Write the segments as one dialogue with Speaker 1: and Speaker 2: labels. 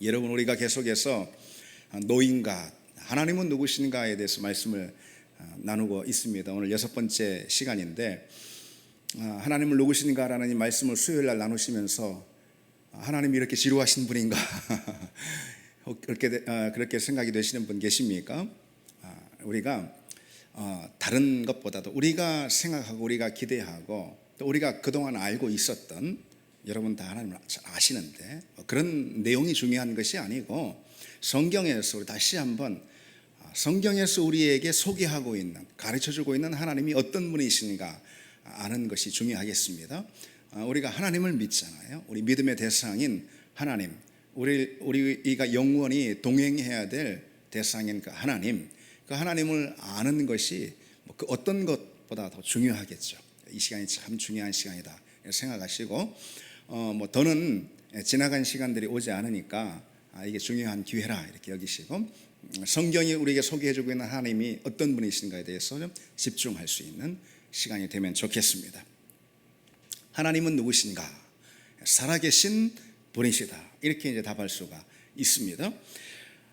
Speaker 1: 여러분, 우리가 계속해서 노인과 하나님은 누구신가에 대해서 말씀을 나누고 있습니다. 오늘 6번째 시간인데, 하나님은 누구신가라는 이 말씀을 수요일 날 나누시면서 하나님이 이렇게 지루하신 분인가 그렇게 생각이 되시는 분 계십니까? 우리가 다른 것보다도 우리가 생각하고 우리가 기대하고 또 우리가 그동안 알고 있었던, 여러분 다 하나님을 아시는데 그런 내용이 중요한 것이 아니고, 성경에서 우리 다시 한번 성경에서 우리에게 소개하고 있는, 가르쳐주고 있는 하나님이 어떤 분이신가 아는 것이 중요하겠습니다. 우리가 하나님을 믿잖아요. 우리 믿음의 대상인 하나님, 우리가 영원히 동행해야 될 대상인 그 하나님을 아는 것이 그 어떤 것보다 더 중요하겠죠. 이 시간이 참 중요한 시간이다 생각하시고, 더는 지나간 시간들이 오지 않으니까 이게 중요한 기회라 이렇게 여기시고, 성경이 우리에게 소개해주고 있는 하나님이 어떤 분이신가에 대해서 좀 집중할 수 있는 시간이 되면 좋겠습니다. 하나님은 누구신가? 살아계신 분이시다, 이렇게 이제 답할 수가 있습니다.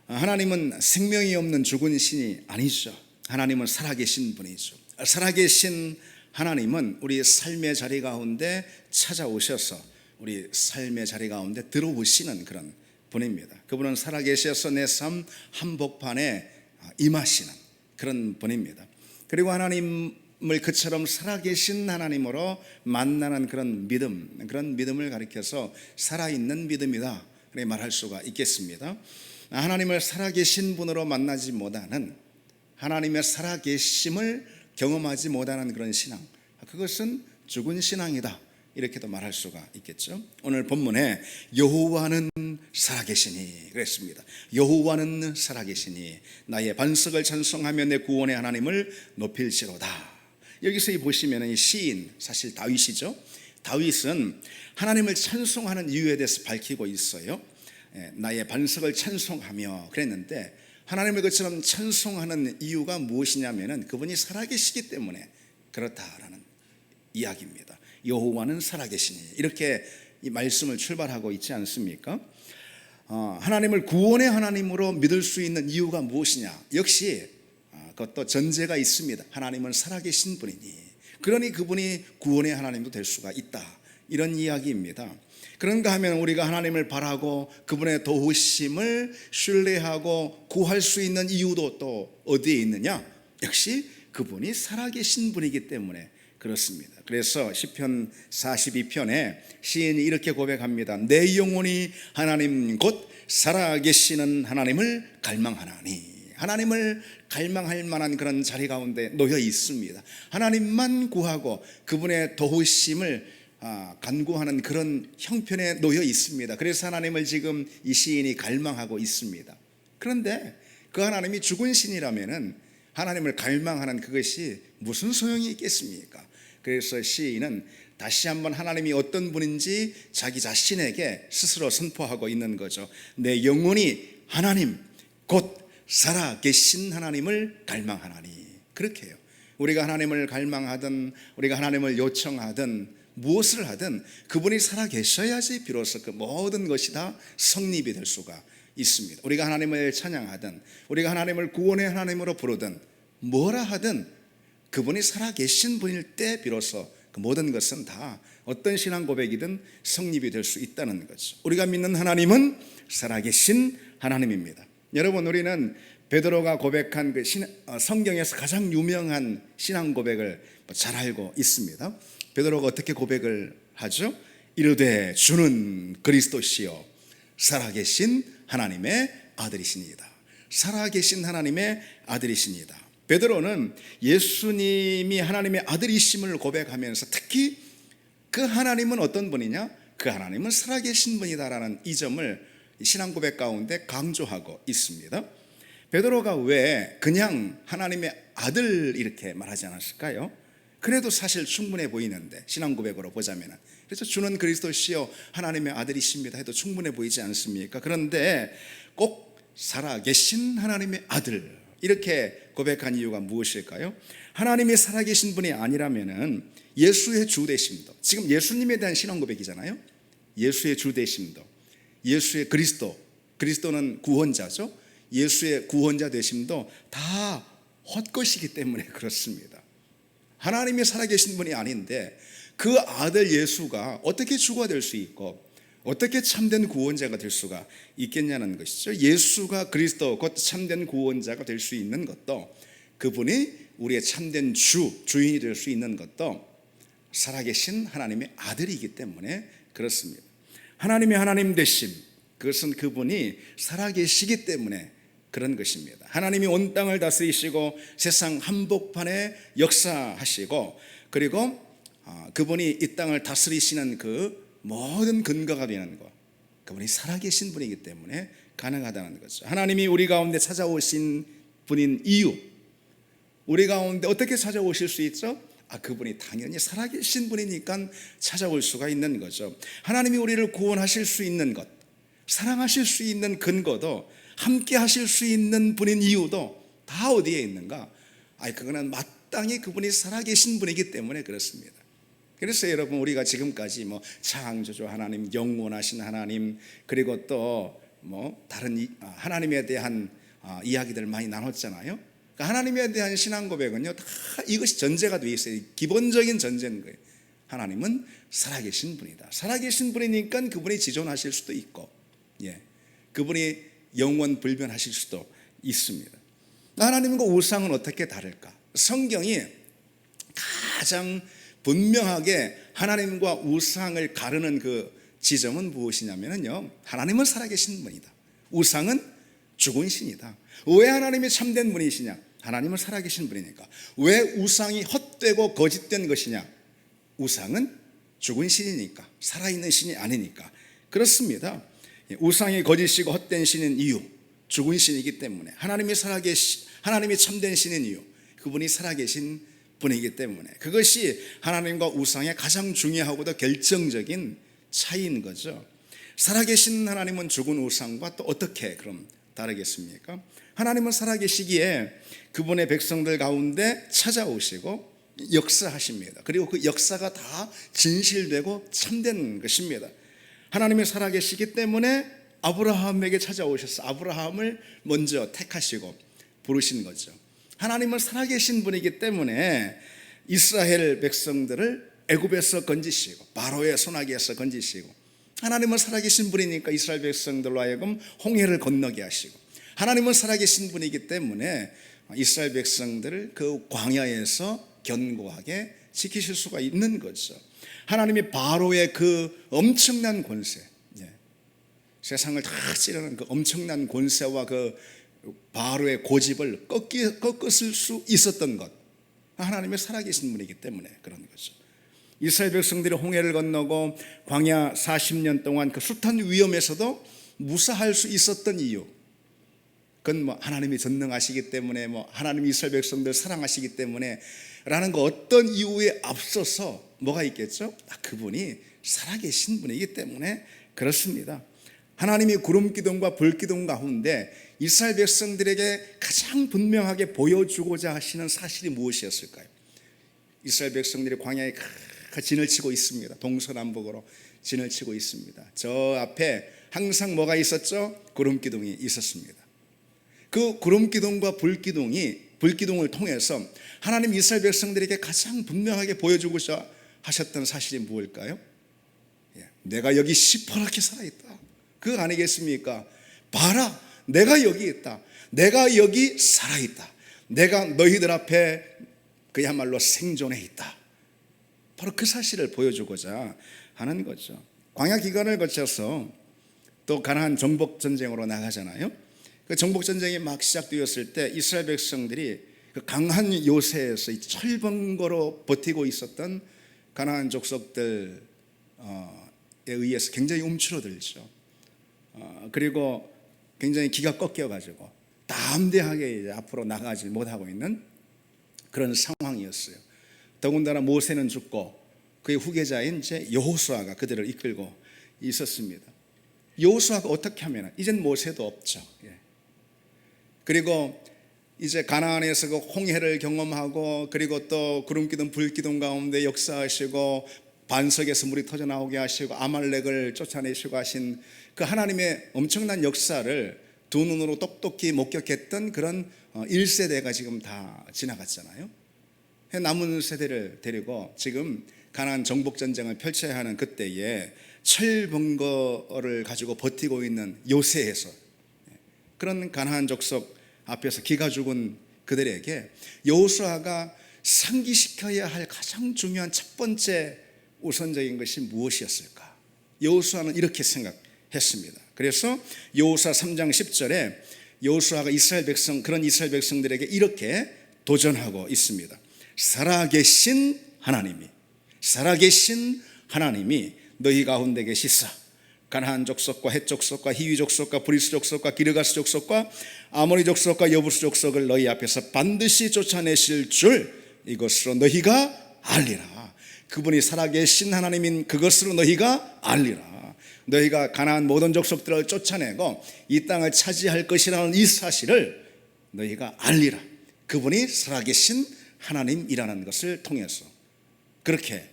Speaker 1: 하나님은 생명이 없는 죽은 신이 아니죠. 하나님은 살아계신 분이죠. 살아계신 하나님은 우리 삶의 자리 가운데 찾아오셔서 우리 삶의 자리 가운데 들어오시는 그런 분입니다. 그분은 살아계셔서 내 삶 한복판에 임하시는 그런 분입니다. 그리고 하나님을 그처럼 살아계신 하나님으로 만나는 그런 믿음을 가리켜서 살아있는 믿음이다, 그렇게 말할 수가 있겠습니다. 하나님을 살아계신 분으로 만나지 못하는, 하나님의 살아계심을 경험하지 못하는 그런 신앙, 그것은 죽은 신앙이다, 이렇게도 말할 수가 있겠죠. 오늘 본문에 여호와는 살아계시니 그랬습니다. 여호와는 살아계시니 나의 반석을 찬송하며 내 구원의 하나님을 높일지로다. 여기서 보시면 이 시인, 사실 다윗이죠. 다윗은 하나님을 찬송하는 이유에 대해서 밝히고 있어요. 나의 반석을 찬송하며 그랬는데, 하나님을 그처럼 찬송하는 이유가 무엇이냐면은 그분이 살아계시기 때문에 그렇다라는 이야기입니다. 여호와는 살아계시니, 이렇게 이 말씀을 출발하고 있지 않습니까? 하나님을 구원의 하나님으로 믿을 수 있는 이유가 무엇이냐? 역시 그것도 전제가 있습니다. 하나님은 살아계신 분이니, 그러니 그분이 구원의 하나님도 될 수가 있다, 이런 이야기입니다. 그런가 하면 우리가 하나님을 바라고 그분의 도우심을 신뢰하고 구할 수 있는 이유도 또 어디에 있느냐? 역시 그분이 살아계신 분이기 때문에 그렇습니다. 그래서 시편 42편에 시인이 이렇게 고백합니다. 내 영혼이 하나님 곧 살아계시는 하나님을 갈망하나니. 하나님을 갈망할 만한 그런 자리 가운데 놓여 있습니다. 하나님만 구하고 그분의 도우심을 간구하는 그런 형편에 놓여 있습니다. 그래서 하나님을 지금 이 시인이 갈망하고 있습니다. 그런데 그 하나님이 죽은 신이라면은 하나님을 갈망하는 그것이 무슨 소용이 있겠습니까? 그래서 시인은 다시 한번 하나님이 어떤 분인지 자기 자신에게 스스로 선포하고 있는 거죠. 내 영혼이 하나님 곧 살아계신 하나님을 갈망하나니. 그렇게 해요. 우리가 하나님을 갈망하든 우리가 하나님을 요청하든 무엇을 하든 그분이 살아계셔야지 비로소 그 모든 것이 다 성립이 될 수가 있습니다. 우리가 하나님을 찬양하든 우리가 하나님을 구원의 하나님으로 부르든 뭐라 하든 그분이 살아계신 분일 때 비로소 그 모든 것은 다 어떤 신앙 고백이든 성립이 될 수 있다는 거죠. 우리가 믿는 하나님은 살아계신 하나님입니다. 여러분, 우리는 베드로가 고백한 그 성경에서 가장 유명한 신앙 고백을 잘 알고 있습니다. 베드로가 어떻게 고백을 하죠? 이르되 주는 그리스도시요 살아계신 하나님의 아들이시니이다. 살아계신 하나님의 아들이시니이다. 베드로는 예수님이 하나님의 아들이심을 고백하면서 특히 그 하나님은 어떤 분이냐? 그 하나님은 살아계신 분이다라는 이 점을 신앙 고백 가운데 강조하고 있습니다. 베드로가 왜 그냥 하나님의 아들 이렇게 말하지 않았을까요? 그래도 사실 충분해 보이는데, 신앙 고백으로 보자면. 그래서 주는 그리스도시요 하나님의 아들이십니다 해도 충분해 보이지 않습니까? 그런데 꼭 살아계신 하나님의 아들 이렇게 고백한 이유가 무엇일까요? 하나님이 살아계신 분이 아니라면은 예수의 주되심도, 지금 예수님에 대한 신앙 고백이잖아요. 예수의 주되심도, 예수의 그리스도, 그리스도는 구원자죠. 예수의 구원자 되심도 다 헛것이기 때문에 그렇습니다. 하나님이 살아계신 분이 아닌데 그 아들 예수가 어떻게 주가 될 수 있고 어떻게 참된 구원자가 될 수가 있겠냐는 것이죠. 예수가 그리스도 곧 참된 구원자가 될 수 있는 것도, 그분이 우리의 참된 주인이 될 수 있는 것도 살아계신 하나님의 아들이기 때문에 그렇습니다. 하나님의 하나님 되심, 그것은 그분이 살아계시기 때문에 그런 것입니다. 하나님이 온 땅을 다스리시고 세상 한복판에 역사하시고, 그리고 그분이 이 땅을 다스리시는 그 모든 근거가 되는 것, 그분이 살아계신 분이기 때문에 가능하다는 거죠. 하나님이 우리 가운데 찾아오신 분인 이유, 우리 가운데 어떻게 찾아오실 수 있죠? 그분이 당연히 살아계신 분이니까 찾아올 수가 있는 거죠. 하나님이 우리를 구원하실 수 있는 것, 사랑하실 수 있는 근거도, 함께 하실 수 있는 분인 이유도 다 어디에 있는가? 그거는 마땅히 그분이 살아계신 분이기 때문에 그렇습니다. 그래서 여러분, 우리가 지금까지 창조주 하나님, 영원하신 하나님, 그리고 또 다른 하나님에 대한 이야기들 많이 나눴잖아요. 그러니까 하나님에 대한 신앙 고백은요, 다 이것이 전제가 되어 있어요. 기본적인 전제인 거예요. 하나님은 살아계신 분이다. 살아계신 분이니까 그분이 지존하실 수도 있고, 그분이 영원 불변하실 수도 있습니다. 하나님과 우상은 어떻게 다를까? 성경이 가장 분명하게 하나님과 우상을 가르는 그 지점은 무엇이냐면요, 하나님은 살아계신 분이다, 우상은 죽은 신이다. 왜 하나님이 참된 분이시냐? 하나님은 살아계신 분이니까. 왜 우상이 헛되고 거짓된 것이냐? 우상은 죽은 신이니까, 살아있는 신이 아니니까 그렇습니다. 우상이 거짓이고 헛된 신인 이유, 죽은 신이기 때문에. 하나님이 참된 신인 이유, 그분이 살아계신 분이기 때문에. 그것이 하나님과 우상의 가장 중요하고도 결정적인 차이인 거죠. 살아계신 하나님은 죽은 우상과 또 어떻게 그럼 다르겠습니까? 하나님은 살아계시기에 그분의 백성들 가운데 찾아오시고 역사하십니다. 그리고 그 역사가 다 진실되고 참된 것입니다. 하나님이 살아계시기 때문에 아브라함에게 찾아오셔서 아브라함을 먼저 택하시고 부르신 거죠. 하나님은 살아계신 분이기 때문에 이스라엘 백성들을 애굽에서 건지시고 바로의 손아귀에서 건지시고, 하나님은 살아계신 분이니까 이스라엘 백성들로 하여금 홍해를 건너게 하시고, 하나님은 살아계신 분이기 때문에 이스라엘 백성들을 그 광야에서 견고하게 지키실 수가 있는 거죠. 하나님이 바로의 그 엄청난 권세, 세상을 다 찌르는 그 엄청난 권세와 그 바로의 고집을 꺾을 수 있었던 것, 하나님의 살아계신 분이기 때문에 그런 거죠. 이스라엘 백성들이 홍해를 건너고 광야 40년 동안 그 숱한 위험에서도 무사할 수 있었던 이유, 그건 하나님이 전능하시기 때문에, 하나님이 이스라엘 백성들 사랑하시기 때문에 라는 거 어떤 이유에 앞서서 뭐가 있겠죠? 그분이 살아계신 분이기 때문에 그렇습니다. 하나님이 구름 기둥과 불 기둥 가운데 이스라엘 백성들에게 가장 분명하게 보여주고자 하시는 사실이 무엇이었을까요? 이스라엘 백성들이 광야에 진을 치고 있습니다. 동서남북으로 진을 치고 있습니다. 저 앞에 항상 뭐가 있었죠? 구름 기둥이 있었습니다. 그 구름 기둥과 불 기둥을 통해서 하나님 이스라엘 백성들에게 가장 분명하게 보여주고자 하셨던 사실이 무엇일까요? 내가 여기 시퍼렇게 살아있다, 그거 아니겠습니까? 봐라, 내가 여기 있다, 내가 여기 살아있다, 내가 너희들 앞에 그야말로 생존해 있다, 바로 그 사실을 보여주고자 하는 거죠. 광야 기간을 거쳐서 또 가나안 정복 전쟁으로 나가잖아요. 그 정복 전쟁이 막 시작되었을 때 이스라엘 백성들이 그 강한 요새에서 철번거로 버티고 있었던 가나안 족속들에 의해서 굉장히 움츠러들죠. 그리고 굉장히 기가 꺾여가지고 담대하게 이제 앞으로 나가지 못하고 있는 그런 상황이었어요. 더군다나 모세는 죽고 그의 후계자인 이제 여호수아가 그들을 이끌고 있었습니다. 여호수아가 어떻게 하면 이젠 모세도 없죠. 그리고 이제 가나안에서 그 홍해를 경험하고, 그리고 또 구름 기둥 불 기둥 가운데 역사하시고 반석에서 물이 터져 나오게 하시고 아말렉을 쫓아내시고 하신 그 하나님의 엄청난 역사를 두 눈으로 똑똑히 목격했던 그런 1세대가 지금 다 지나갔잖아요. 남은 세대를 데리고 지금 가나안 정복 전쟁을 펼쳐야 하는 그때에 철번거를 가지고 버티고 있는 요새에서 그런 가나안 족속 앞에서 기가 죽은 그들에게 여호수아가 상기시켜야 할 가장 중요한 첫 번째 우선적인 것이 무엇이었을까? 여호수아는 이렇게 생각했습니다. 그래서 여호수아 3장 10절에 여호수아가 그런 이스라엘 백성들에게 이렇게 도전하고 있습니다. 살아계신 하나님이 너희 가운데 계시사 가나안 족속과 헷 족속과 히위 족속과 브리스 족속과 기르가스 족속과 아모리 족속과 여부스 족속을 너희 앞에서 반드시 쫓아내실 줄 이것으로 너희가 알리라. 그분이 살아계신 하나님인 그것으로 너희가 알리라. 너희가 가나안 모든 족속들을 쫓아내고 이 땅을 차지할 것이라는 이 사실을 너희가 알리라. 그분이 살아계신 하나님이라는 것을 통해서 그렇게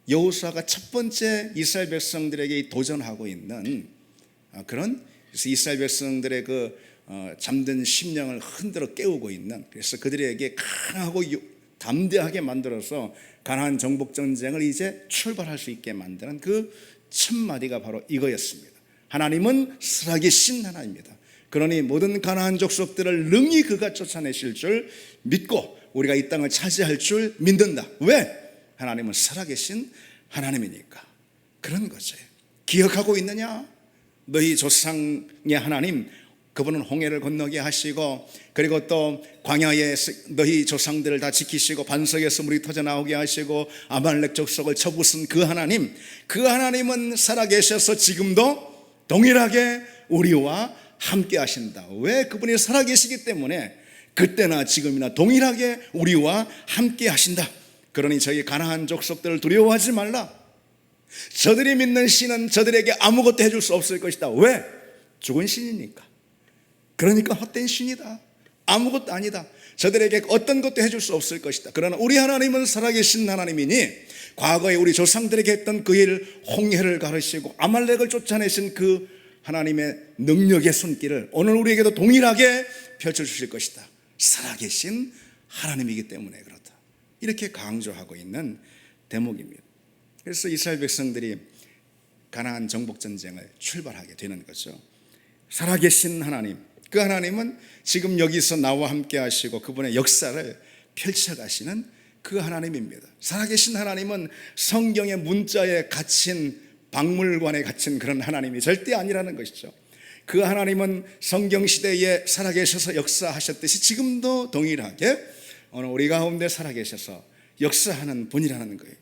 Speaker 1: 여호수아가 첫 번째 이스라엘 백성들에게 도전하고 있는 그런 이스라엘 백성들의 그 잠든 심령을 흔들어 깨우고 있는, 그래서 그들에게 강하고 담대하게 만들어서 가나안 정복 전쟁을 이제 출발할 수 있게 만드는 그 첫 마디가 바로 이거였습니다. 하나님은 살아계신 하나님입니다. 그러니 모든 가나안 족속들을 능히 그가 쫓아내실 줄 믿고 우리가 이 땅을 차지할 줄 믿는다. 왜? 하나님은 살아계신 하나님이니까. 그런 거죠. 기억하고 있느냐? 너희 조상의 하나님, 그분은 홍해를 건너게 하시고 그리고 또 광야에 너희 조상들을 다 지키시고 반석에서 물이 터져 나오게 하시고 아말렉 족속을 쳐부순 그 하나님은 살아계셔서 지금도 동일하게 우리와 함께 하신다. 왜? 그분이 살아계시기 때문에 그때나 지금이나 동일하게 우리와 함께 하신다. 그러니 저희 가나안 족속들을 두려워하지 말라. 저들이 믿는 신은 저들에게 아무것도 해줄 수 없을 것이다. 왜? 죽은 신이니까. 그러니까 헛된 신이다. 아무것도 아니다. 저들에게 어떤 것도 해줄 수 없을 것이다. 그러나 우리 하나님은 살아계신 하나님이니 과거에 우리 조상들에게 했던 그 일, 홍해를 가르시고 아말렉을 쫓아내신 그 하나님의 능력의 손길을 오늘 우리에게도 동일하게 펼쳐주실 것이다. 살아계신 하나님이기 때문에 그렇다. 이렇게 강조하고 있는 대목입니다. 그래서 이스라엘 백성들이 가나안 정복 전쟁을 출발하게 되는 거죠. 살아계신 하나님, 그 하나님은 지금 여기서 나와 함께 하시고 그분의 역사를 펼쳐가시는 그 하나님입니다. 살아계신 하나님은 성경의 문자에 갇힌 박물관에 갇힌 그런 하나님이 절대 아니라는 것이죠. 그 하나님은 성경시대에 살아계셔서 역사하셨듯이 지금도 동일하게 오늘 우리 가운데 살아계셔서 역사하는 분이라는 거예요.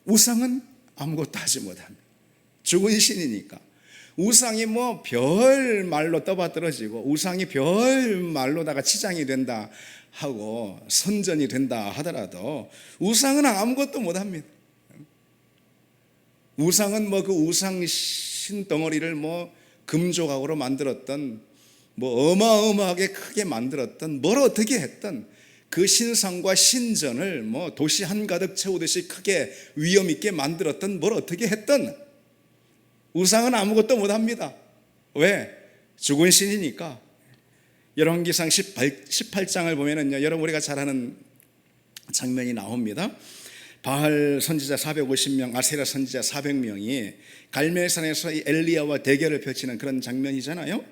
Speaker 1: 우상은 아무것도 하지 못합니다. 죽은 신이니까. 우상이 뭐 별 말로 떠받들어지고 우상이 별 말로다가 치장이 된다 하고 선전이 된다 하더라도 우상은 아무것도 못합니다. 우상은 뭐 그 우상 신 덩어리를 뭐 금조각으로 만들었던 뭐 어마어마하게 크게 만들었던 뭘 어떻게 했던 그 신상과 신전을 뭐 도시 한가득 채우듯이 크게 위험 있게 만들었던 뭘 어떻게 했던 우상은 아무것도 못합니다. 왜? 죽은 신이니까. 열왕기상 18장을 보면은요, 여러분 우리가 잘 아는 장면이 나옵니다. 바알 선지자 450명, 아세라 선지자 400명이 갈멜산에서 이 엘리야와 대결을 펼치는 그런 장면이잖아요.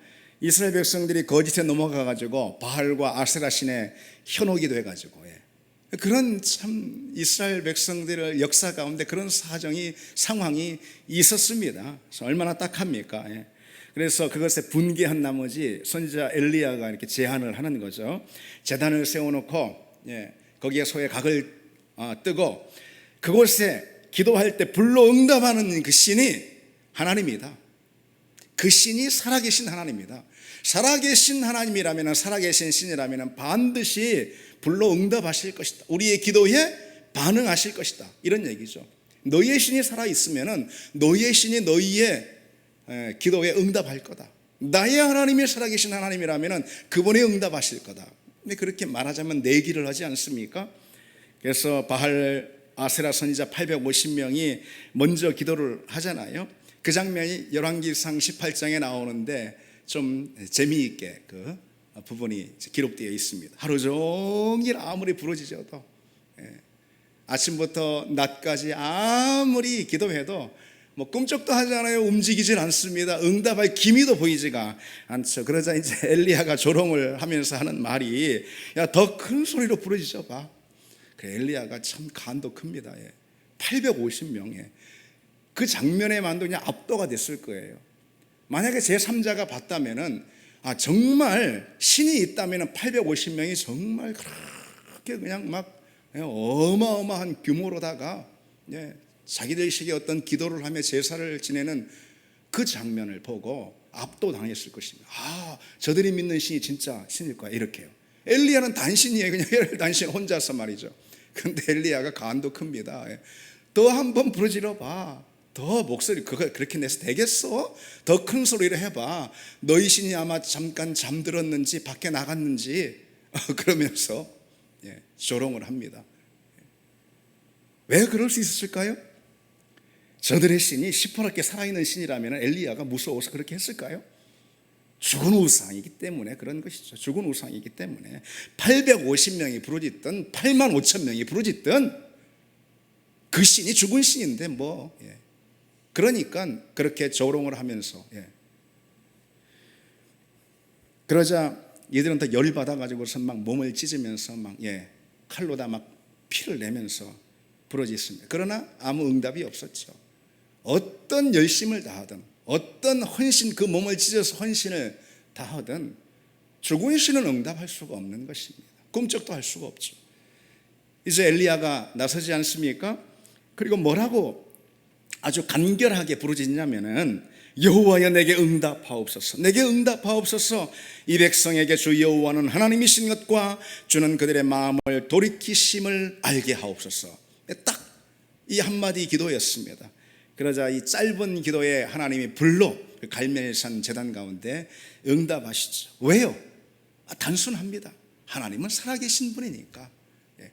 Speaker 1: 이스라엘 백성들이 거짓에 넘어가가지고 바알과 아세라 신에 현혹이 돼가지고 그런 참 이스라엘 백성들의 역사 가운데 그런 상황이 있었습니다. 그래서 얼마나 딱합니까? 그래서 그것에 분개한 나머지 선지자 엘리야가 이렇게 제안을 하는 거죠. 제단을 세워놓고 거기에 소의 각을 뜨고 그곳에 기도할 때 불로 응답하는 그 신이 하나님이다. 그 신이 살아계신 하나님이다. 살아계신 하나님이라면, 살아계신 신이라면 반드시 불로 응답하실 것이다. 우리의 기도에 반응하실 것이다. 이런 얘기죠. 너희의 신이 살아있으면 너희의 신이 너희의 기도에 응답할 거다. 나의 하나님이 살아계신 하나님이라면 그분이 응답하실 거다. 근데 그렇게 말하자면 내기를 하지 않습니까? 그래서 바알 아세라 선지자 850명이 먼저 기도를 하잖아요. 그 장면이 열왕기상 18장에 나오는데 좀 재미있게 그 부분이 기록되어 있습니다. 하루 종일 아무리 부르짖어도, 아침부터 낮까지 아무리 기도해도 뭐 꿈쩍도 하지 않아요. 움직이질 않습니다. 응답할 기미도 보이지가 않죠. 그러자 이제 엘리야가 조롱을 하면서 하는 말이, 야, 더 큰 소리로 부르짖어 봐. 그래, 엘리야가 참 간도 큽니다. 850명에 그 장면에만도 그냥 압도가 됐을 거예요. 만약에 제3자가 봤다면은, 정말 신이 있다면은 850명이 정말 그렇게 그냥 막 어마어마한 규모로다가 자기들식의 어떤 기도를 하며 제사를 지내는 그 장면을 보고 압도당했을 것입니다. 저들이 믿는 신이 진짜 신일 거야, 이렇게요. 엘리야는 단신이에요. 그냥 단신 혼자서 말이죠. 근데 엘리야가 간도 큽니다. 더 한번 부르짖어 봐. 더 목소리 그렇게 내서 되겠어? 더 큰 소리로 해봐. 너희 신이 아마 잠깐 잠들었는지 밖에 나갔는지 그러면서 조롱을 합니다. 왜 그럴 수 있었을까요? 저들의 신이 시퍼렇게 살아있는 신이라면 엘리야가 무서워서 그렇게 했을까요? 죽은 우상이기 때문에 그런 것이죠. 죽은 우상이기 때문에 850명이 부르짖든 8만 5천 명이 부르짖든 그 신이 죽은 신인데 뭐, 그러니까 그렇게 조롱을 하면서, 그러자 얘들은 더 열받아가지고서 막 몸을 찢으면서 막 칼로다 막 피를 내면서 부르짖습니다. 그러나 아무 응답이 없었죠. 어떤 열심을 다하든, 어떤 헌신, 그 몸을 찢어서 헌신을 다하든 죽은 신은 응답할 수가 없는 것입니다. 꿈쩍도 할 수가 없죠. 이제 엘리야가 나서지 않습니까? 그리고 뭐라고 아주 간결하게 부르짖냐면은, 여호와여 내게 응답하옵소서, 내게 응답하옵소서. 이 백성에게 주 여호와는 하나님이신 것과 주는 그들의 마음을 돌이키심을 알게 하옵소서. 딱 이 한마디 기도였습니다. 그러자 이 짧은 기도에 하나님이 불로 갈멜산 제단 가운데 응답하시죠. 왜요? 단순합니다. 하나님은 살아계신 분이니까.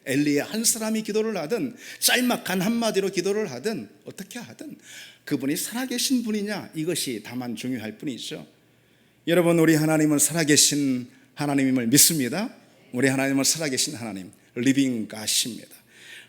Speaker 1: 엘리야 한 사람이 기도를 하든 짤막한 한마디로 기도를 하든 어떻게 하든 그분이 살아계신 분이냐, 이것이 다만 중요할 뿐이죠. 여러분, 우리 하나님은 살아계신 하나님임을 믿습니다. 우리 하나님은 살아계신 하나님, 리빙 갓입니다.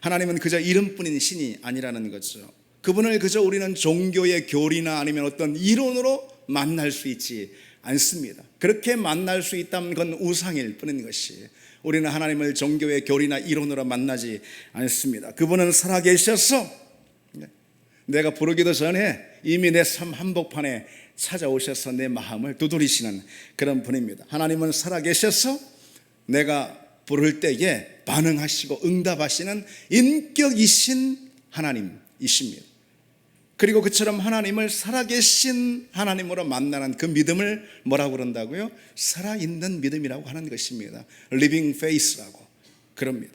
Speaker 1: 하나님은 그저 이름뿐인 신이 아니라는 거죠. 그분을 그저 우리는 종교의 교리나 아니면 어떤 이론으로 만날 수 있지 않습니다. 그렇게 만날 수 있다면 그건 우상일 뿐인 것이, 우리는 하나님을 종교의 교리나 이론으로 만나지 않습니다. 그분은 살아계셔서 내가 부르기도 전에 이미 내 삶 한복판에 찾아오셔서 내 마음을 두드리시는 그런 분입니다. 하나님은 살아계셔서 내가 부를 때에 반응하시고 응답하시는 인격이신 하나님이십니다. 그리고 그처럼 하나님을 살아계신 하나님으로 만나는 그 믿음을 뭐라고 그런다고요? 살아있는 믿음이라고 하는 것입니다. Living faith라고 그럽니다.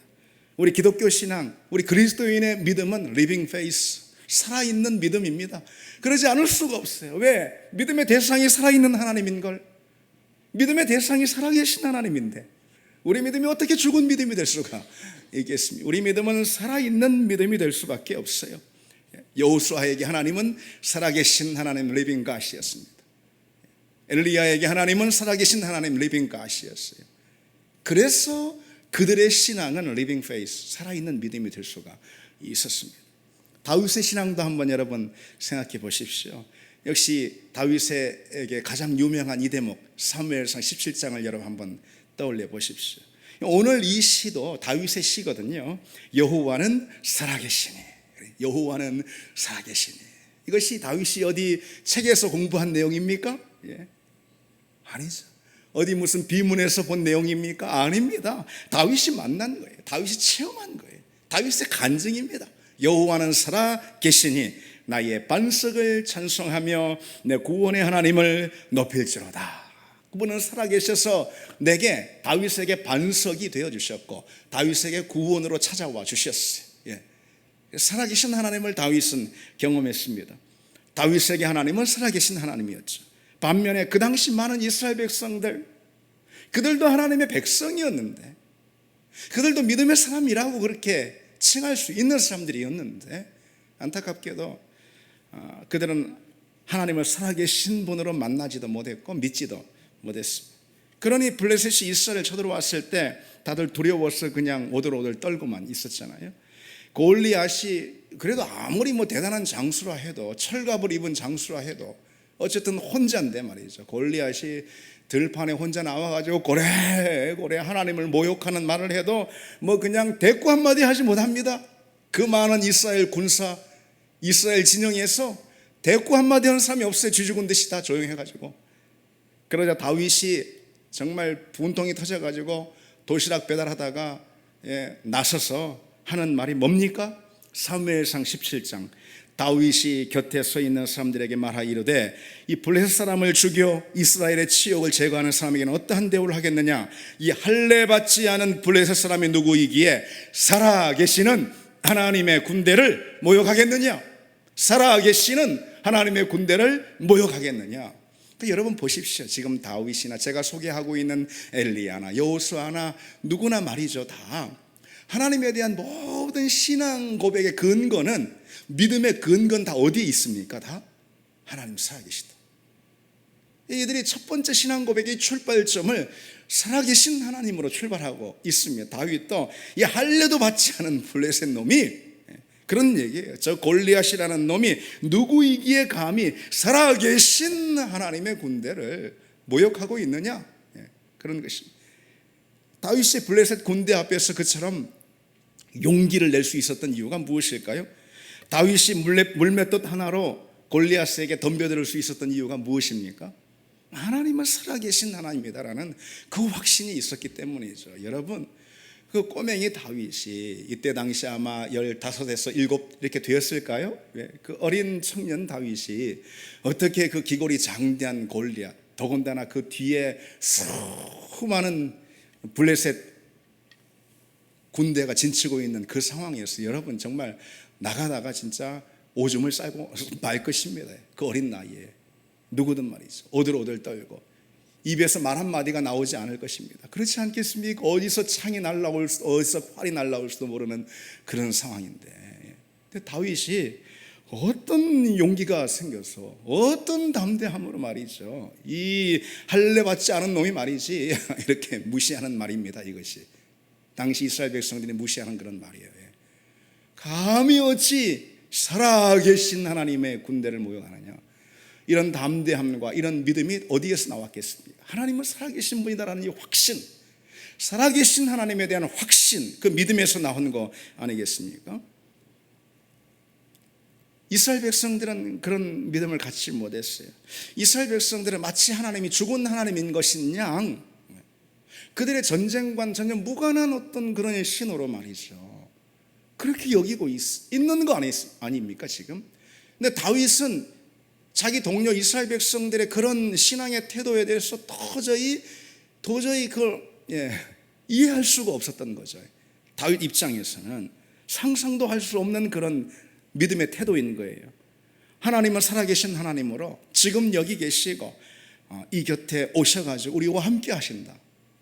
Speaker 1: 우리 기독교 신앙, 우리 그리스도인의 믿음은 Living faith, 살아있는 믿음입니다. 그러지 않을 수가 없어요. 왜? 믿음의 대상이 살아있는 하나님인걸. 믿음의 대상이 살아계신 하나님인데 우리 믿음이 어떻게 죽은 믿음이 될 수가 있겠습니까? 우리 믿음은 살아있는 믿음이 될 수밖에 없어요. 여호수아에게 하나님은 살아계신 하나님 리빙 갓이었습니다. 엘리야에게 하나님은 살아계신 하나님 리빙 갓이었어요. 그래서 그들의 신앙은 리빙 페이스, 살아있는 믿음이 될 수가 있었습니다. 다윗의 신앙도 한번 여러분 생각해 보십시오. 역시 다윗에게 가장 유명한 이 대목 사무엘상 17장을 여러분 한번 떠올려 보십시오. 오늘 이 시도 다윗의 시거든요. 여호와는 살아계시니, 여호와는 살아계시니. 이것이 다윗이 어디 책에서 공부한 내용입니까? 아니죠. 어디 무슨 비문에서 본 내용입니까? 아닙니다. 다윗이 만난 거예요. 다윗이 체험한 거예요. 다윗의 간증입니다. 여호와는 살아계시니 나의 반석을 찬송하며 내 구원의 하나님을 높일지로다. 그분은 살아계셔서 내게, 다윗에게 반석이 되어주셨고 다윗에게 구원으로 찾아와 주셨어요. 살아계신 하나님을 다윗은 경험했습니다. 다윗에게 하나님은 살아계신 하나님이었죠. 반면에 그 당시 많은 이스라엘 백성들, 그들도 하나님의 백성이었는데 그들도 믿음의 사람이라고 그렇게 칭할 수 있는 사람들이었는데 안타깝게도 그들은 하나님을 살아계신 분으로 만나지도 못했고 믿지도 못했습니다. 그러니 블레셋이 이스라엘을 쳐들어왔을 때 다들 두려워서 그냥 오들오들 떨고만 있었잖아요. 골리앗이 그래도 아무리 대단한 장수라 해도, 철갑을 입은 장수라 해도 어쨌든 혼자인데 말이죠. 골리앗이 들판에 혼자 나와가지고 고래 하나님을 모욕하는 말을 해도 그냥 대꾸 한마디 하지 못합니다. 그 많은 이스라엘 군사, 이스라엘 진영에서 대꾸 한마디 하는 사람이 없어요. 쥐죽은 듯이 다 조용해가지고. 그러자 다윗이 정말 분통이 터져가지고 도시락 배달하다가 나서서 하는 말이 뭡니까? 사무엘상 17장 다윗이 곁에 서 있는 사람들에게 말하 이르되 이 블레셋 사람을 죽여 이스라엘의 치욕을 제거하는 사람에게는 어떠한 대우를 하겠느냐? 이 할례 받지 않은 블레셋 사람이 누구이기에 살아계시는 하나님의 군대를 모욕하겠느냐? 살아계시는 하나님의 군대를 모욕하겠느냐? 여러분 보십시오. 지금 다윗이나 제가 소개하고 있는 엘리야나 여호수아나 누구나 말이죠. 다 하나님에 대한 모든 신앙 고백의 근거는, 믿음의 근거는 다 어디에 있습니까? 다 하나님 살아계시다. 이들이 첫 번째 신앙 고백의 출발점을 살아계신 하나님으로 출발하고 있습니다. 다윗도 이 할례도 받지 않은 블레셋 놈이 그런 얘기예요. 저 골리앗이라는 놈이 누구이기에 감히 살아계신 하나님의 군대를 모욕하고 있느냐? 그런 것입니다. 다윗이 블레셋 군대 앞에서 그처럼 용기를 낼 수 있었던 이유가 무엇일까요? 다윗이 물맷돌 하나로 골리앗에게 덤벼들 수 있었던 이유가 무엇입니까? 하나님은 살아계신 하나님이다라는 그 확신이 있었기 때문이죠. 여러분, 그 꼬맹이 다윗이 이때 당시 아마 15에서 7 이렇게 되었을까요? 그 어린 청년 다윗이 어떻게 그 기골이 장대한 골리앗, 더군다나 그 뒤에 수많은 블레셋 군대가 진치고 있는 그 상황이었어요. 여러분 정말 나가다가 진짜 오줌을 싸고 말 것입니다. 그 어린 나이에 누구든 말이죠. 오들오들 떨고 입에서 말 한마디가 나오지 않을 것입니다. 그렇지 않겠습니까? 어디서 창이 날라올 수, 어디서 활이 날라올지도 모르는 그런 상황인데, 근데 다윗이 어떤 용기가 생겨서 어떤 담대함으로 말이죠, 이 할례 받지 않은 놈이 말이지 이렇게 무시하는 말입니다. 이것이 당시 이스라엘 백성들이 무시하는 그런 말이에요. 감히 어찌 살아계신 하나님의 군대를 모욕하느냐? 이런 담대함과 이런 믿음이 어디에서 나왔겠습니까? 하나님은 살아계신 분이다라는 이 확신, 살아계신 하나님에 대한 확신, 그 믿음에서 나온 거 아니겠습니까? 이스라엘 백성들은 그런 믿음을 갖지 못했어요. 이스라엘 백성들은 마치 하나님이 죽은 하나님인 것인 양 그들의 전쟁과는 전혀 무관한 어떤 그런 신호로 말이죠, 그렇게 여기고 있는 거 아닙니까 지금? 근데 다윗은 자기 동료 이스라엘 백성들의 그런 신앙의 태도에 대해서 도저히 그걸 이해할 수가 없었던 거죠. 다윗 입장에서는 상상도 할 수 없는 그런 믿음의 태도인 거예요. 하나님은 살아계신 하나님으로 지금 여기 계시고 이 곁에 오셔가지고 우리와 함께 하신다.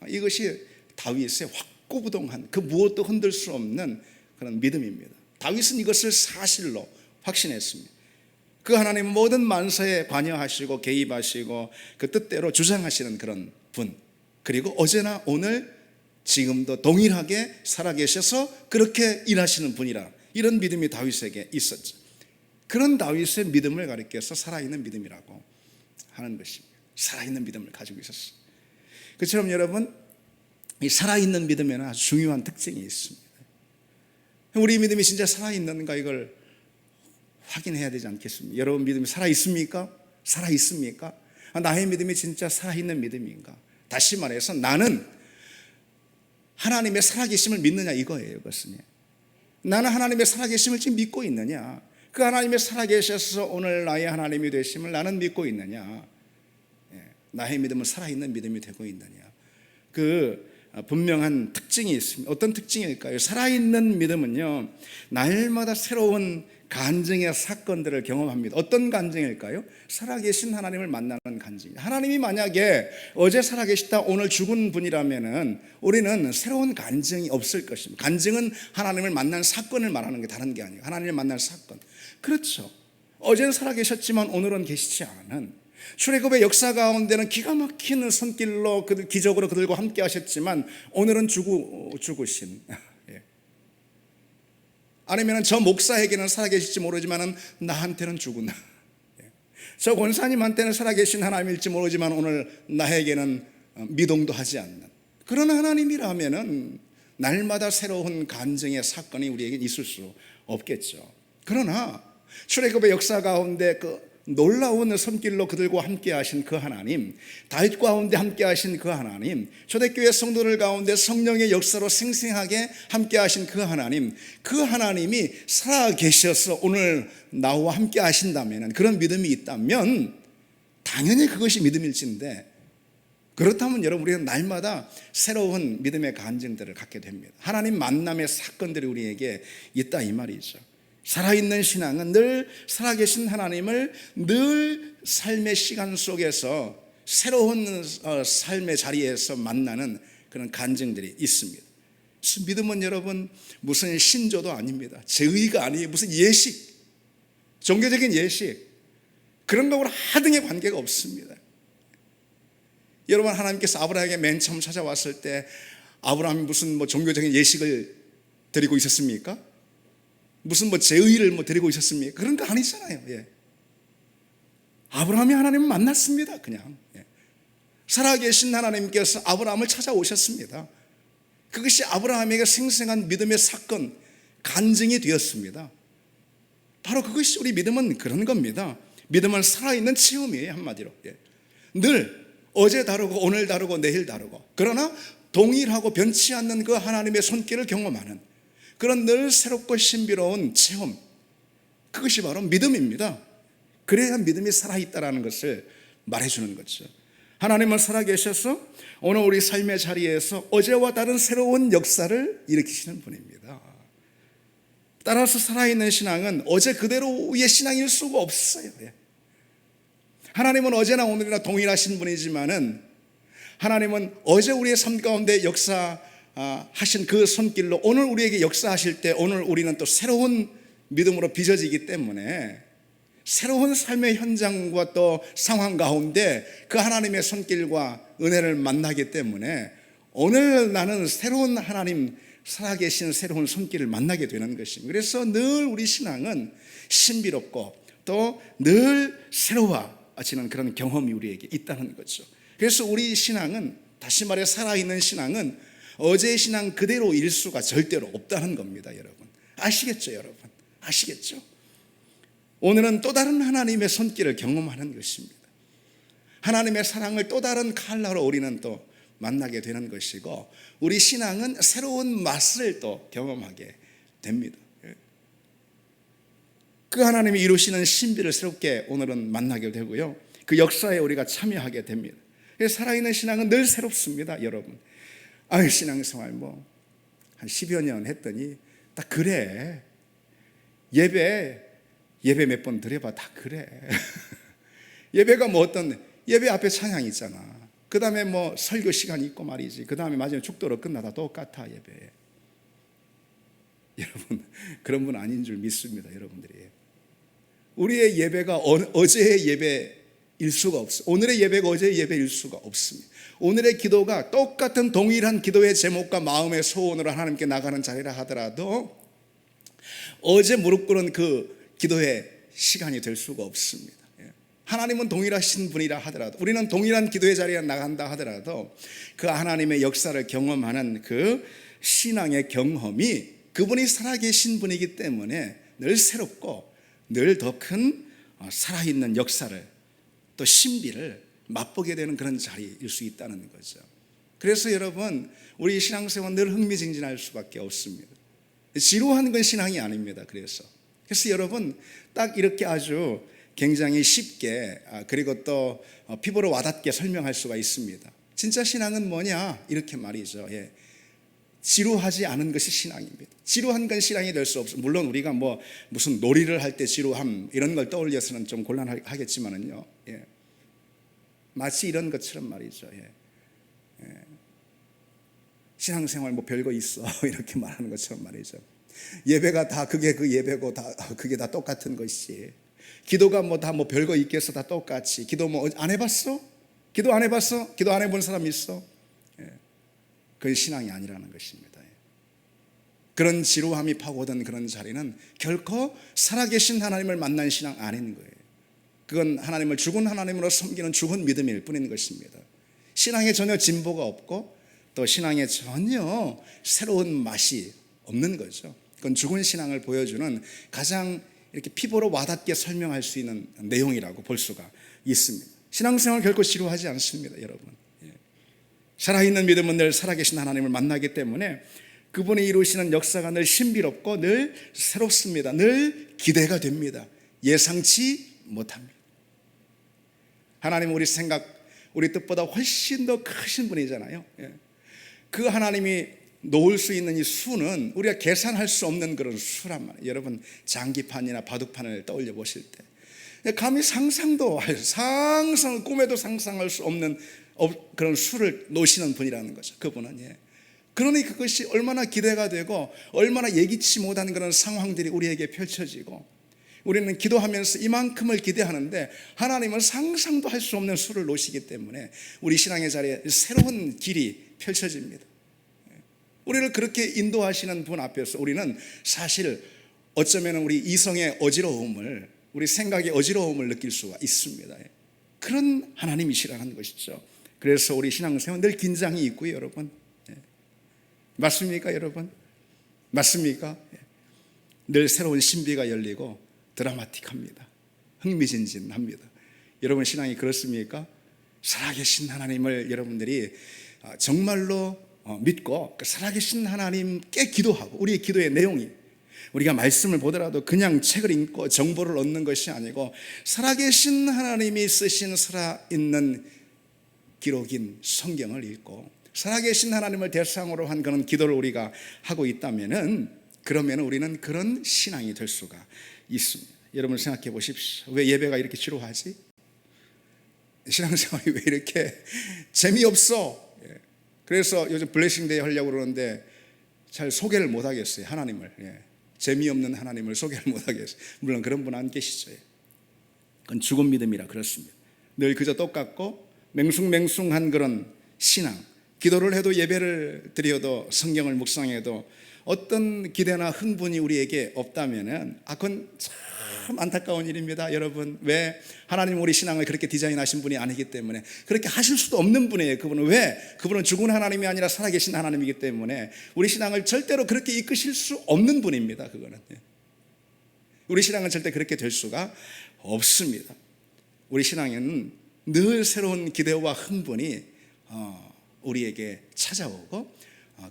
Speaker 1: 이것이 다윗의 확고부동한, 그 무엇도 흔들 수 없는 그런 믿음입니다. 다윗은 이것을 사실로 확신했습니다. 그 하나님은 모든 만사에 관여하시고 개입하시고 그 뜻대로 주장하시는 그런 분, 그리고 어제나 오늘 지금도 동일하게 살아계셔서 그렇게 일하시는 분이라, 이런 믿음이 다윗에게 있었죠. 그런 다윗의 믿음을 가리켜서 살아있는 믿음이라고 하는 것입니다. 살아있는 믿음을 가지고 있었어요. 그처럼 여러분, 이 살아있는 믿음에는 아주 중요한 특징이 있습니다. 우리 믿음이 진짜 살아있는가, 이걸 확인해야 되지 않겠습니까? 여러분 믿음이 살아있습니까? 살아있습니까? 나의 믿음이 진짜 살아있는 믿음인가? 다시 말해서 나는 하나님의 살아계심을 믿느냐, 이거예요. 그것은 나는 하나님의 살아계심을 지금 믿고 있느냐, 그 하나님의 살아계셔서 오늘 나의 하나님이 되심을 나는 믿고 있느냐, 나의 믿음은 살아있는 믿음이 되고 있느냐. 그 분명한 특징이 있습니다. 어떤 특징일까요? 살아있는 믿음은요, 날마다 새로운 간증의 사건들을 경험합니다. 어떤 간증일까요? 살아계신 하나님을 만나는 간증입니다. 하나님이 만약에 어제 살아계시다 오늘 죽은 분이라면은 우리는 새로운 간증이 없을 것입니다. 간증은 하나님을 만난 사건을 말하는 게 다른 게 아니에요. 하나님을 만난 사건. 그렇죠. 어제는 살아계셨지만 오늘은 계시지 않은, 출애굽의 역사 가운데는 기가 막히는 손길로 기적으로 그들과 함께 하셨지만 오늘은 죽으신, 아니면 저 목사에게는 살아계실지 모르지만 나한테는 죽은, 저 권사님한테는 살아계신 하나님일지 모르지만 오늘 나에게는 미동도 하지 않는 그런 하나님이라면 날마다 새로운 간증의 사건이 우리에게 있을 수 없겠죠. 그러나 출애굽의 역사 가운데 그 놀라운 손길로 그들과 함께 하신 그 하나님, 다윗 가운데 함께 하신 그 하나님, 초대교회 성도들 가운데 성령의 역사로 생생하게 함께 하신 그 하나님, 그 하나님이 살아계셔서 오늘 나와 함께 하신다면, 그런 믿음이 있다면 당연히 그것이 믿음일진데, 그렇다면 여러분, 우리는 날마다 새로운 믿음의 간증들을 갖게 됩니다. 하나님 만남의 사건들이 우리에게 있다 이 말이죠. 살아있는 신앙은 늘 살아계신 하나님을 늘 삶의 시간 속에서 새로운 삶의 자리에서 만나는 그런 간증들이 있습니다. 믿음은 여러분 무슨 신조도 아닙니다. 제의가 아니에요. 무슨 예식, 종교적인 예식, 그런 거하고는 하등의 관계가 없습니다. 여러분, 하나님께서 아브라함에게 맨 처음 찾아왔을 때 아브라함이 무슨 종교적인 예식을 드리고 있었습니까? 무슨 제의를 드리고 있었습니까? 그런 거 아니잖아요. 아브라함이 하나님을 만났습니다. 그냥 살아계신 하나님께서 아브라함을 찾아오셨습니다. 그것이 아브라함에게 생생한 믿음의 사건, 간증이 되었습니다. 바로 그것이 우리 믿음은 그런 겁니다. 믿음은 살아있는 체험이에요. 한마디로 늘 어제 다르고 오늘 다르고 내일 다르고, 그러나 동일하고 변치 않는 그 하나님의 손길을 경험하는 그런 늘 새롭고 신비로운 체험, 그것이 바로 믿음입니다. 그래야 믿음이 살아있다는 것을 말해주는 거죠. 하나님은 살아계셔서 오늘 우리 삶의 자리에서 어제와 다른 새로운 역사를 일으키시는 분입니다. 따라서 살아있는 신앙은 어제 그대로의 신앙일 수가 없어요. 하나님은 어제나 오늘이나 동일하신 분이지만은, 하나님은 어제 우리의 삶 가운데 하신 그 손길로 오늘 우리에게 역사하실 때 오늘 우리는 또 새로운 믿음으로 빚어지기 때문에 새로운 삶의 현장과 또 상황 가운데 그 하나님의 손길과 은혜를 만나기 때문에 오늘 나는 새로운 하나님, 살아계신 새로운 손길을 만나게 되는 것입니다. 그래서 늘 우리 신앙은 신비롭고 또 늘 새로워지는 그런 경험이 우리에게 있다는 거죠. 그래서 우리 신앙은, 다시 말해 살아있는 신앙은 어제의 신앙 그대로일 수가 절대로 없다는 겁니다. 여러분 아시겠죠? 여러분 아시겠죠? 오늘은 또 다른 하나님의 손길을 경험하는 것입니다. 하나님의 사랑을 또 다른 칼라로 우리는 또 만나게 되는 것이고, 우리 신앙은 새로운 맛을 또 경험하게 됩니다. 그 하나님이 이루시는 신비를 새롭게 오늘은 만나게 되고요, 그 역사에 우리가 참여하게 됩니다. 그래서 살아있는 신앙은 늘 새롭습니다. 여러분 신앙생활 한 10여 년 했더니 딱 그래, 예배 몇 번 드려봐 다 그래. 예배가 어떤 예배 앞에 찬양이 있잖아. 그 다음에 설교 시간이 있고 말이지. 그 다음에 마지막에 축도로 끝나다 똑같아 예배. 여러분 그런 분 아닌 줄 믿습니다. 여러분들이 우리의 예배가 어제의 예배일 수가 없어. 오늘의 예배가 어제의 예배일 수가 없습니다. 오늘의 기도가 똑같은 동일한 기도의 제목과 마음의 소원으로 하나님께 나가는 자리라 하더라도 어제 무릎 꿇은 그 기도의 시간이 될 수가 없습니다. 하나님은 동일하신 분이라 하더라도, 우리는 동일한 기도의 자리에 나간다 하더라도 그 하나님의 역사를 경험하는 그 신앙의 경험이 그분이 살아계신 분이기 때문에 늘 새롭고 늘 더 큰 살아있는 역사를 또 신비를 맛보게 되는 그런 자리일 수 있다는 거죠. 그래서 여러분 우리 신앙생활은 늘 흥미진진할 수밖에 없습니다. 지루한 건 신앙이 아닙니다. 그래서 여러분 딱 이렇게 아주 굉장히 쉽게 그리고 또 피부로 와닿게 설명할 수가 있습니다. 진짜 신앙은 뭐냐? 이렇게 말이죠. 지루하지 않은 것이 신앙입니다. 지루한 건 신앙이 될 수 없어요. 물론 우리가 무슨 놀이를 할 때 지루함 이런 걸 떠올려서는 좀 곤란하겠지만은요. 예. 마치 이런 것처럼 말이죠. 예. 신앙생활 별거 있어 이렇게 말하는 것처럼 말이죠. 예배가 다 그게 그 예배고 다 그게 다 똑같은 것이, 기도가 다 별거 있겠어 다 똑같이. 기도 안 해봤어? 기도 안 해봤어? 기도 안 해본 사람 있어? 그건 신앙이 아니라는 것입니다. 그런 지루함이 파고든 그런 자리는 결코 살아계신 하나님을 만난 신앙 아닌 거예요. 그건 하나님을 죽은 하나님으로 섬기는 죽은 믿음일 뿐인 것입니다. 신앙에 전혀 진보가 없고 또 신앙에 전혀 새로운 맛이 없는 거죠. 그건 죽은 신앙을 보여주는 가장 이렇게 피부로 와닿게 설명할 수 있는 내용이라고 볼 수가 있습니다. 신앙생활 결코 지루하지 않습니다, 여러분. 살아있는 믿음은 늘 살아계신 하나님을 만나기 때문에 그분이 이루시는 역사가 늘 신비롭고 늘 새롭습니다. 늘 기대가 됩니다. 예상치 못합니다. 하나님은 우리 뜻보다 훨씬 더 크신 분이잖아요. 그 하나님이 놓을 수 있는 이 수는 우리가 계산할 수 없는 그런 수란 말이에요. 여러분 장기판이나 바둑판을 떠올려 보실 때 감히 꿈에도 상상할 수 없는 그런 수를 놓으시는 분이라는 거죠. 그분은. 그러니 그것이 얼마나 기대가 되고 얼마나 예기치 못한 그런 상황들이 우리에게 펼쳐지고, 우리는 기도하면서 이만큼을 기대하는데 하나님은 상상도 할 수 없는 수를 놓으시기 때문에 우리 신앙의 자리에 새로운 길이 펼쳐집니다. 우리를 그렇게 인도하시는 분 앞에서 우리는 사실 어쩌면 우리 이성의 어지러움을, 우리 생각의 어지러움을 느낄 수가 있습니다. 그런 하나님이시라는 것이죠. 그래서 우리 신앙생활 늘 긴장이 있고요, 여러분. 맞습니까, 여러분? 맞습니까? 늘 새로운 신비가 열리고 드라마틱합니다. 흥미진진합니다. 여러분 신앙이 그렇습니까? 살아계신 하나님을 여러분들이 정말로 믿고 살아계신 하나님께 기도하고, 우리의 기도의 내용이 우리가 말씀을 보더라도 그냥 책을 읽고 정보를 얻는 것이 아니고 살아계신 하나님이 쓰신 살아있는 기록인 성경을 읽고 살아계신 하나님을 대상으로 한 그런 기도를 우리가 하고 그러면 우리는 그런 신앙이 될 수가 있습니다. 여러분 생각해 보십시오. 왜 예배가 이렇게 지루하지? 신앙생활이 왜 이렇게 재미없어? 그래서 요즘 블레싱데이 하려고 그러는데 잘 소개를 못 하겠어요, 하나님을. 재미없는 하나님을 소개를 못 하겠어요. 물론 그런 분 안 계시죠. 그건 죽은 믿음이라 그렇습니다. 늘 그저 똑같고 맹숭맹숭한 그런 신앙. 기도를 해도 예배를 드려도 성경을 묵상해도 어떤 기대나 흥분이 우리에게 없다면은 그건 참 안타까운 일입니다, 여러분. 왜? 하나님 우리 신앙을 그렇게 디자인하신 분이 아니기 때문에, 그렇게 하실 수도 없는 분이에요. 그분은 왜? 그분은 죽은 하나님이 아니라 살아계신 하나님이기 때문에 우리 신앙을 절대로 그렇게 이끄실 수 없는 분입니다. 그거는 우리 신앙은 절대 그렇게 될 수가 없습니다. 우리 신앙에는 늘 새로운 기대와 흥분이 우리에게 찾아오고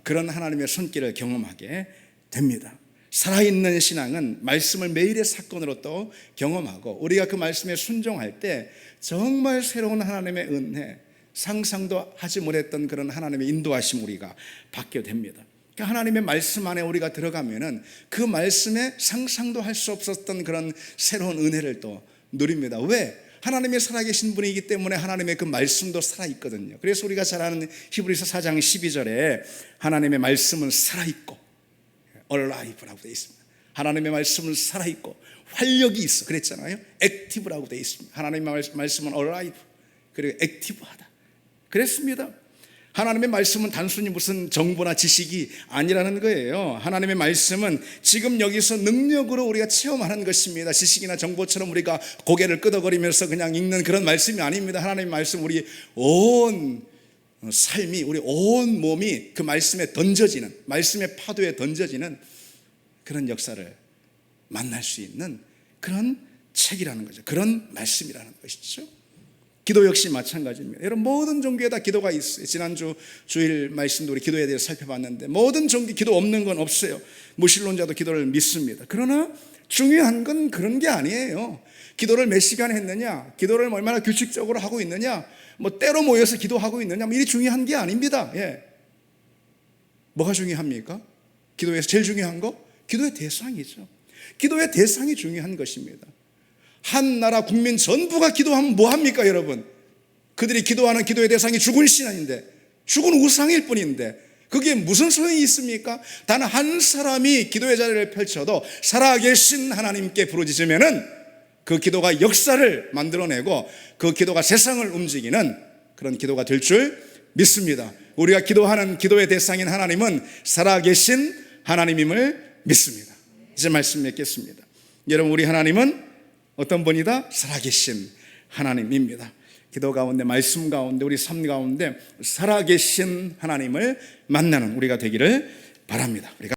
Speaker 1: 그런 하나님의 손길을 경험하게 됩니다. 살아있는 신앙은 말씀을 매일의 사건으로 또 경험하고, 우리가 그 말씀에 순종할 때 정말 새로운 하나님의 은혜, 상상도 하지 못했던 그런 하나님의 인도하심 우리가 받게 됩니다. 그러니까 하나님의 말씀 안에 우리가 들어가면은 그 말씀에 상상도 할 수 없었던 그런 새로운 은혜를 또 누립니다. 왜? 하나님이 살아계신 분이기 때문에 하나님의 그 말씀도 살아있거든요. 그래서 우리가 잘 아는 히브리서 4장 12절에 하나님의 말씀은 살아있고 alive라고 되어 있습니다. 하나님의 말씀은 살아있고 활력이 있어 그랬잖아요. active라고 되어 있습니다. 하나님의 말씀은 alive, 그리고 active하다 그랬습니다. 하나님의 말씀은 단순히 무슨 정보나 지식이 아니라는 거예요. 하나님의 말씀은 지금 여기서 능력으로 우리가 체험하는 것입니다. 지식이나 정보처럼 우리가 고개를 끄덕거리면서 그냥 읽는 그런 말씀이 아닙니다. 하나님의 말씀, 우리 온 삶이, 우리 온 몸이 그 말씀에 던져지는, 말씀의 파도에 던져지는 그런 역사를 만날 수 있는 그런 책이라는 거죠. 그런 말씀이라는 것이죠. 기도 역시 마찬가지입니다. 여러분 모든 종교에 다 기도가 있어요. 지난주 주일 말씀도 우리 기도에 대해서 살펴봤는데 모든 종교 기도 없는 건 없어요. 무신론자도 기도를 믿습니다. 그러나 중요한 건 그런 게 아니에요. 기도를 몇 시간 했느냐, 기도를 얼마나 규칙적으로 하고 있느냐, 때로 모여서 기도하고 있느냐, 이게 중요한 게 아닙니다. 뭐가 중요합니까? 기도에서 제일 중요한 거? 기도의 대상이죠. 기도의 대상이 중요한 것입니다. 한 나라 국민 전부가 기도하면 뭐합니까 여러분? 그들이 기도하는 기도의 대상이 죽은 신앙인데, 죽은 우상일 뿐인데 그게 무슨 소용이 있습니까? 단 한 사람이 기도의 자리를 펼쳐도 살아계신 하나님께 부르짖으면은 그 기도가 역사를 만들어내고 그 기도가 세상을 움직이는 그런 기도가 될 줄 믿습니다. 우리가 기도하는 기도의 대상인 하나님은 살아계신 하나님임을 믿습니다. 이제 말씀 맺겠습니다. 여러분, 우리 하나님은 어떤 분이다? 살아계신 하나님입니다. 기도 가운데, 말씀 가운데, 우리 삶 가운데 살아계신 하나님을 만나는 우리가 되기를 바랍니다. 우리가